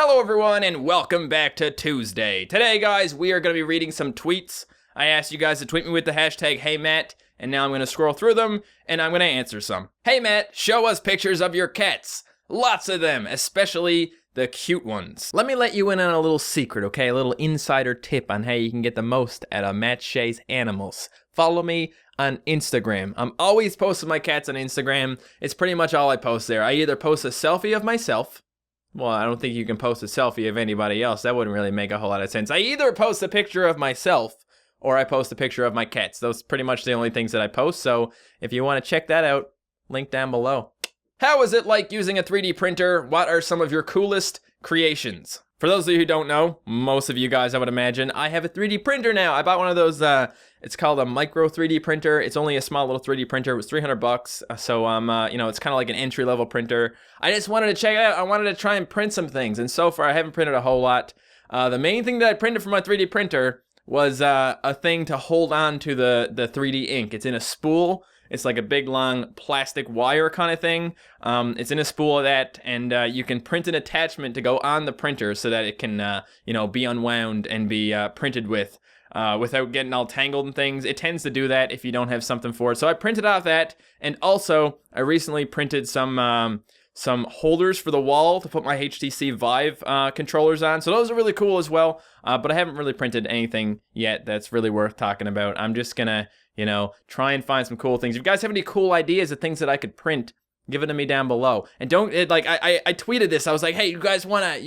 Hello everyone and welcome back to Tuesday. Today guys, we are going to be reading some tweets. I asked you guys to tweet me with the hashtag HeyMatt, and now I'm going to scroll through them and I'm going to answer some. Hey Matt, show us pictures of your cats. Lots of them, especially the cute ones. Let me let you in on a little secret, okay? A little insider tip on how you can get the most out of MattShea's animals. Follow me on Instagram. I'm always posting my cats on Instagram. It's pretty much all I post there. I either post a selfie of myself. Well, I don't think you can post a selfie of anybody else. That wouldn't really make a whole lot of sense. I either post a picture of myself or I post a picture of my cats. Those are pretty much the only things that I post. So if you want to check that out, link down below. How is it like using a 3D printer? What are some of your coolest creations? For those of you who don't know, most of you guys I would imagine, I have a 3D printer now. I bought one of those, it's called a micro 3D printer. It's only a small little 3D printer. It was 300 bucks. So it's kind of like an entry level printer. I just wanted to check it out. I wanted to try and print some things. And so far I haven't printed a whole lot. The main thing that I printed from my 3D printer was a thing to hold on to the 3D ink. It's in a spool. It's like a big long plastic wire kind of thing. It's in a spool of that, and you can print an attachment to go on the printer so that it can, be unwound and be printed with without getting all tangled and things. It tends to do that if you don't have something for it. So I printed off that, and also I recently printed some holders for the wall to put my HTC Vive controllers on. So those are really cool as well, but I haven't really printed anything yet that's really worth talking about. I'm just gonna try and find some cool things. If you guys have any cool ideas of things that I could print, give it to me down below. And I tweeted this. I was like, hey, you guys wanna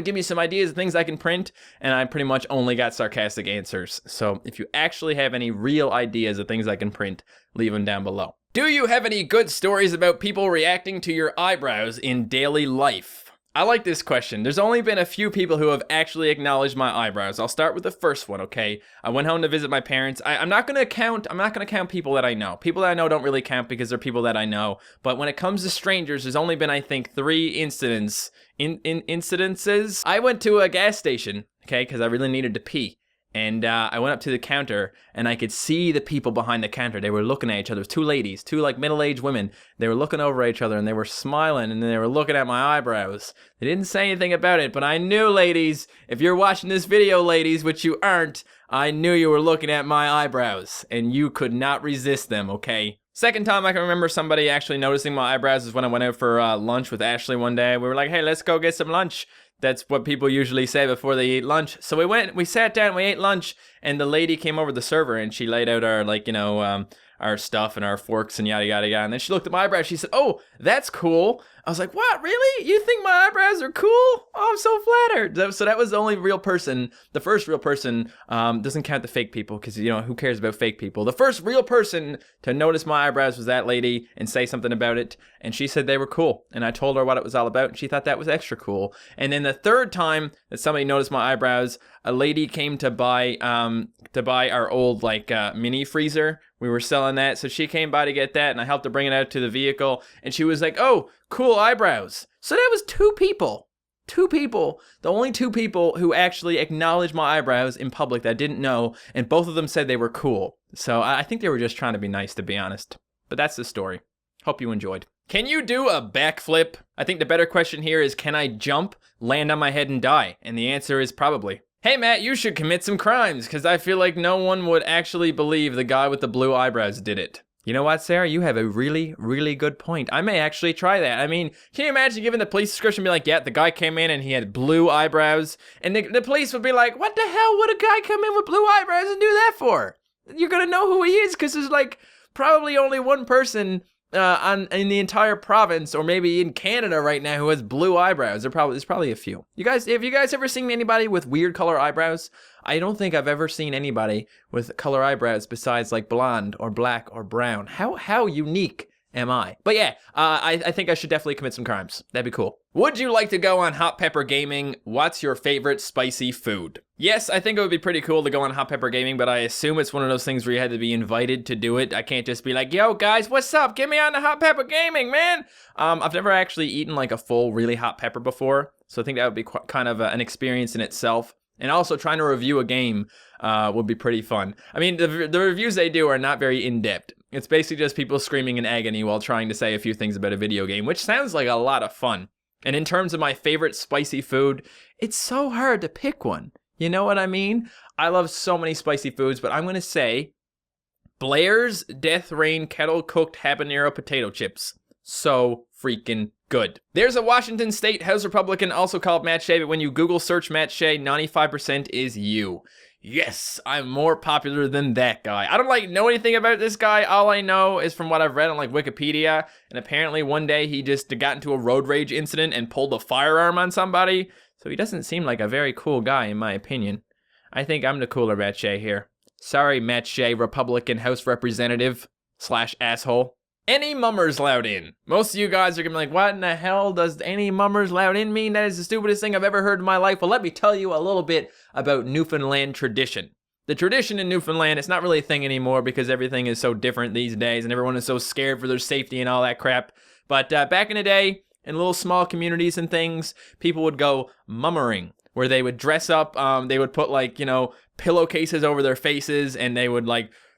give me some ideas of things I can print? And I pretty much only got sarcastic answers. So if you actually have any real ideas of things I can print, leave them down below. Do you have any good stories about people reacting to your eyebrows in daily life? I like this question. There's only been a few people who have actually acknowledged my eyebrows. I'll start with the first one, okay? I went home to visit my parents. I'm not gonna count people that I know. People that I know don't really count because they're people that I know. But when it comes to strangers, there's only been, I think, 3 incidences. I went to a gas station, okay, because I really needed to pee. And I went up to the counter, and I could see the people behind the counter. They were looking at each other. It was 2 ladies, 2 like middle-aged women. They were looking over at each other, and they were smiling, and they were looking at my eyebrows. They didn't say anything about it, but I knew, ladies, if you're watching this video, ladies, which you aren't, I knew you were looking at my eyebrows, and you could not resist them, okay? Second time I can remember somebody actually noticing my eyebrows is when I went out for lunch with Ashley one day. We were like, hey, let's go get some lunch. That's what people usually say before they eat lunch. So we sat down, we ate lunch, and the lady came over, the server, and she laid out our, our stuff and our forks and yada, yada, yada. And then she looked at my eyebrows. She said, oh, that's cool. I was like, what, really? You think my eyebrows are cool? Oh, I'm so flattered. So that was the only real person. The first real person, doesn't count the fake people because, who cares about fake people? The first real person to notice my eyebrows was that lady and say something about it. And she said they were cool. And I told her what it was all about. And she thought that was extra cool. And then the third time that somebody noticed my eyebrows, a lady came to buy our old mini freezer. We were selling that, so she came by to get that, and I helped her bring it out to the vehicle, and she was like, oh, cool eyebrows. So that was 2 people. 2 people. The only 2 people who actually acknowledged my eyebrows in public that I didn't know, and both of them said they were cool. So I think they were just trying to be nice, to be honest. But that's the story. Hope you enjoyed. Can you do a backflip? I think the better question here is, can I jump, land on my head, and die? And the answer is probably. Hey Matt, you should commit some crimes, because I feel like no one would actually believe the guy with the blue eyebrows did it. You know what, Sarah? You have a really, really good point. I may actually try that. I mean, can you imagine giving the police description and be like, yeah, the guy came in and he had blue eyebrows, and the police would be like, what the hell would a guy come in with blue eyebrows and do that for? You're gonna know who he is, because there's probably only one person in the entire province, or maybe in Canada right now, who has blue eyebrows. There's probably a few. Have you guys ever seen anybody with weird color eyebrows? I don't think I've ever seen anybody with color eyebrows besides blonde or black or brown. How unique am I? But yeah, I think I should definitely commit some crimes. That'd be cool. Would you like to go on Hot Pepper Gaming? What's your favorite spicy food? Yes, I think it would be pretty cool to go on Hot Pepper Gaming, but I assume it's one of those things where you had to be invited to do it. I can't just be like, yo guys, what's up? Get me on the Hot Pepper Gaming, man. I've never actually eaten a full really hot pepper before, so I think that would be kind of an experience in itself. And also trying to review a game would be pretty fun. I mean, the reviews they do are not very in-depth. It's basically just people screaming in agony while trying to say a few things about a video game, which sounds like a lot of fun. And in terms of my favorite spicy food, it's so hard to pick one. You know what I mean? I love so many spicy foods, but I'm going to say Blair's Death Rain Kettle Cooked Habanero Potato Chips. So freaking good. There's a Washington State House Republican also called MattShea, but when you Google search MattShea, 95% is you. Yes, I'm more popular than that guy. I don't know anything about this guy. All I know is from what I've read on Wikipedia, and apparently one day he just got into a road rage incident and pulled a firearm on somebody. So he doesn't seem like a very cool guy in my opinion. I think I'm the cooler MattShea here. Sorry, MattShea, Republican House Representative / asshole. Any mummers loud in. Most of you guys are gonna be like, what in the hell does any mummers loud in mean? That is the stupidest thing I've ever heard in my life. Well, let me tell you a little bit about Newfoundland tradition. The tradition in Newfoundland, it's not really a thing anymore because everything is so different these days and everyone is so scared for their safety and all that crap. But back in the day, in little small communities and things, people would go mummering, where they would dress up, they would put pillowcases over their faces, and they would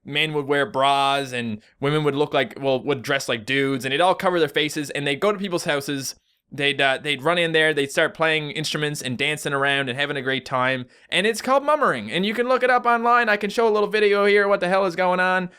men would wear bras and women would would dress like dudes, and they'd all cover their faces, and they'd go to people's houses. They'd run in there, they'd start playing instruments and dancing around and having a great time, and it's called mummering, and you can look it up online. I can show a little video here what the hell is going on.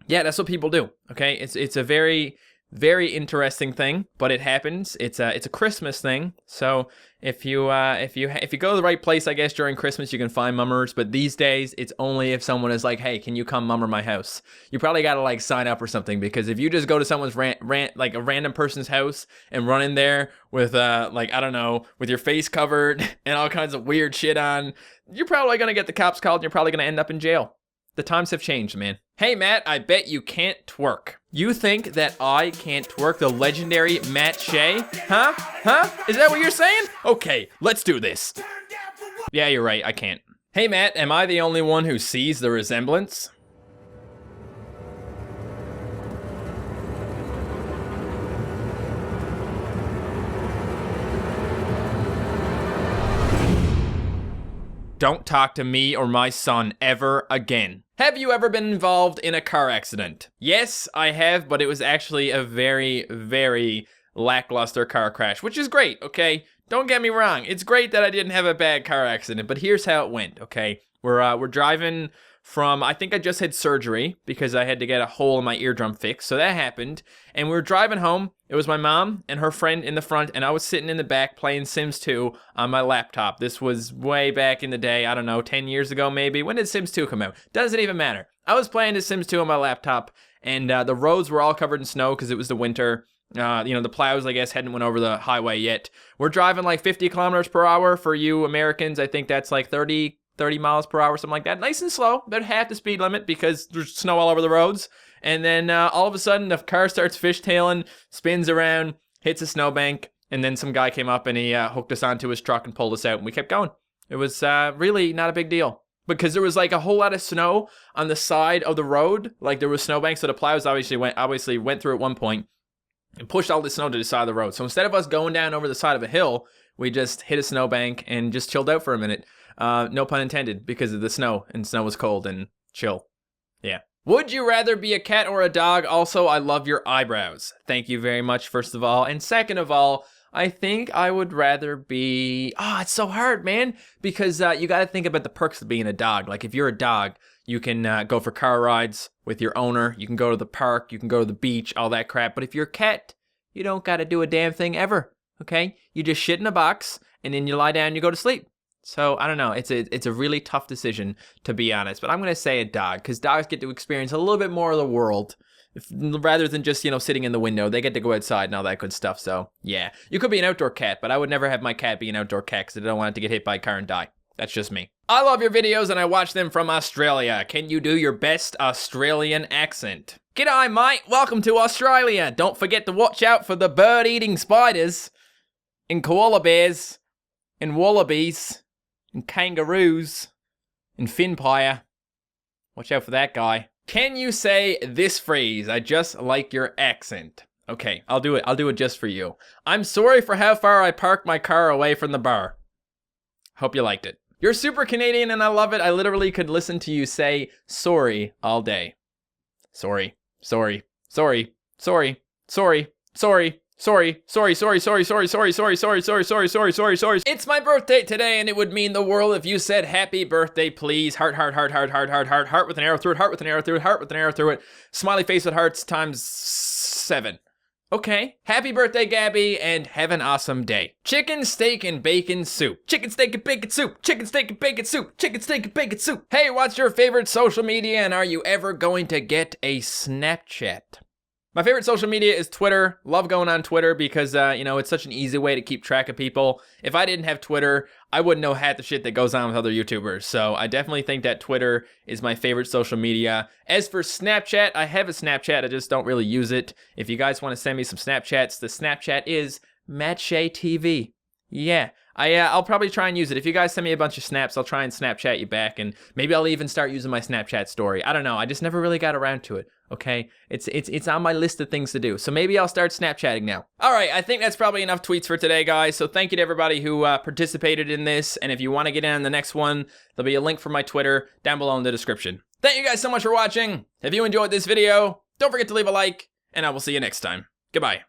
Yeah, that's what people do, okay? It's a very, very interesting thing, but it happens. It's a Christmas thing, so if you go to the right place, I guess during Christmas you can find mummers. But these days it's only if someone is like, hey, can you come mummer my house? You probably gotta sign up or something, because if you just go to someone's a random person's house and run in there with I don't know, with your face covered and all kinds of weird shit on, you're probably gonna get the cops called and you're probably gonna end up in jail. The times have changed, man. Hey, Matt, I bet you can't twerk. You think that I can't twerk, the legendary MattShea? Huh? Is that what you're saying? Okay, let's do this. Yeah, you're right, I can't. Hey, Matt, am I the only one who sees the resemblance? Don't talk to me or my son ever again. Have you ever been involved in a car accident? Yes, I have, but it was actually a very, very lackluster car crash, which is great, okay? Don't get me wrong. It's great that I didn't have a bad car accident, but here's how it went, okay? We're driving from, I think I just had surgery because I had to get a hole in my eardrum fixed, so that happened. And we were driving home. It was my mom and her friend in the front, and I was sitting in the back playing Sims 2 on my laptop. This was way back in the day, I don't know, 10 years ago maybe. When did Sims 2 come out? Doesn't even matter. I was playing the Sims 2 on my laptop, and the roads were all covered in snow because it was the winter. The plows, I guess, hadn't went over the highway yet. We're driving 50 kilometers per hour. For you Americans, I think that's 30 miles per hour, something like that. Nice and slow, about half the speed limit because there's snow all over the roads. And then all of a sudden, the car starts fishtailing, spins around, hits a snowbank, and then some guy came up and he hooked us onto his truck and pulled us out, and we kept going. It was really not a big deal because there was a whole lot of snow on the side of the road. There was snowbanks, so the plows obviously went through at one point and pushed all the snow to the side of the road. So instead of us going down over the side of a hill, we just hit a snowbank and just chilled out for a minute. No pun intended, because of the snow, and snow was cold and chill. Yeah. Would you rather be a cat or a dog? Also, I love your eyebrows. Thank you very much, first of all. And second of all, I think I would rather be... it's so hard, man, because you got to think about the perks of being a dog. If you're a dog, you can go for car rides with your owner. You can go to the park. You can go to the beach, all that crap. But if you're a cat, you don't got to do a damn thing ever, okay? You just shit in a box, and then you lie down and you go to sleep. So, I don't know, it's a really tough decision, to be honest, but I'm going to say a dog, because dogs get to experience a little bit more of the world, rather than just, sitting in the window. They get to go outside and all that good stuff, so, yeah. You could be an outdoor cat, but I would never have my cat be an outdoor cat, because I don't want it to get hit by a car and die. That's just me. I love your videos, and I watch them from Australia. Can you do your best Australian accent? G'day, mate, welcome to Australia. Don't forget to watch out for the bird-eating spiders, and koala bears, and wallabies, and kangaroos, and finpire. Watch out for that guy. Can you say this phrase? I just like your accent. Okay, I'll do it. I'll do it just for you. I'm sorry for how far I parked my car away from the bar. Hope you liked it. You're super Canadian and I love it. I literally could listen to you say sorry all day. Sorry, sorry, sorry, sorry, sorry, sorry, Sorry. It's my birthday today, and it would mean the world if you said happy birthday, please. Heart with an arrow through it. Smiley face with hearts times 7. Okay. Happy birthday, Gabby, and have an awesome day. Chicken, steak, and bacon soup. Chicken, steak, and bacon soup. Chicken, steak, and bacon soup. Chicken, steak, and bacon soup. Hey, what's your favorite social media, and are you ever going to get a Snapchat? My favorite social media is Twitter. Love going on Twitter because, it's such an easy way to keep track of people. If I didn't have Twitter, I wouldn't know half the shit that goes on with other YouTubers. So I definitely think that Twitter is my favorite social media. As for Snapchat, I have a Snapchat. I just don't really use it. If you guys want to send me some Snapchats, the Snapchat is MattShea TV. Yeah. I'll probably try and use it. If you guys send me a bunch of snaps, I'll try and Snapchat you back, and maybe I'll even start using my Snapchat story. I don't know. I just never really got around to it. Okay, it's on my list of things to do. So maybe I'll start Snapchatting now. All right, I think that's probably enough tweets for today, guys. So thank you to everybody who participated in this. And if you want to get in on the next one, there'll be a link for my Twitter down below in the description. Thank you guys so much for watching. If you enjoyed this video, don't forget to leave a like, and I will see you next time. Goodbye.